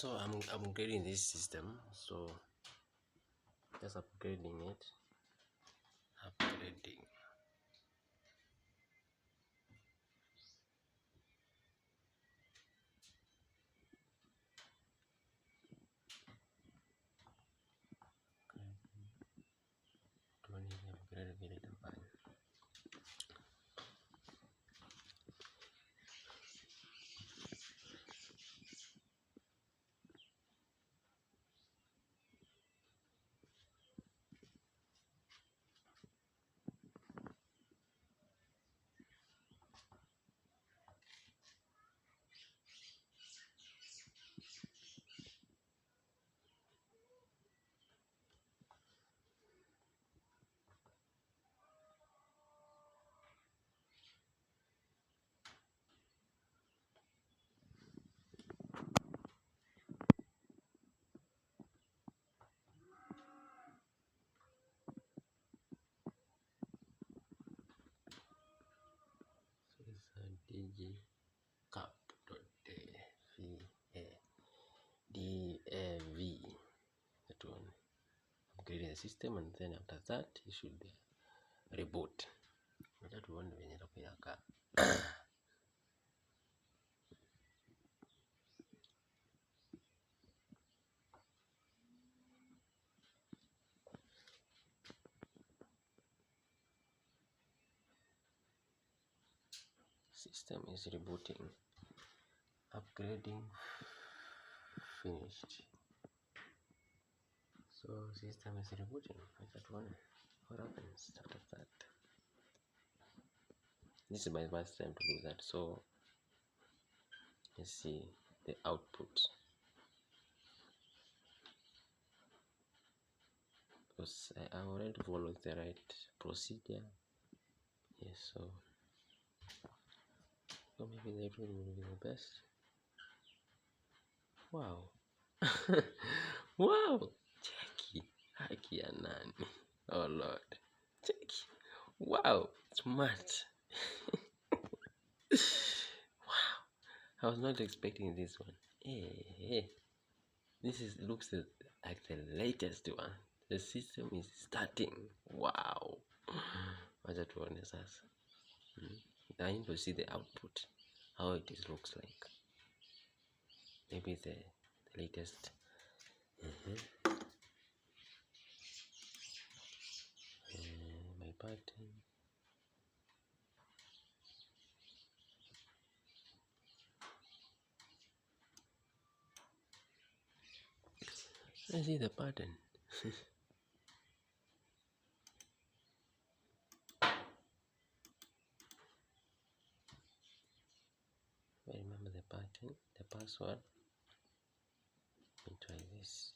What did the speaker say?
So I'm upgrading this system, so just upgrading it. Upgrading. Upgrade vile itafanya. DAV, that one, upgrade the system, and then after that you should reboot. That one venye itakuwa system is rebooting. Upgrading finished. So system is rebooting. That one, what happens after that? This is my first time to do that, so let's see the output. Because I already followed the right procedure. Yes, so maybe that one will be the best. Wow. Wow. Cheki. Haki ya nani. Oh Lord. Cheki. Wow. Smart. Wow. I was not expecting this one. Hey. This looks like the latest one. The system is starting. Wow. Wacha tuone sasa. I need to see the output. How it looks like. Maybe the latest. My button. I see the button. I remember the button, the password. Let me try this.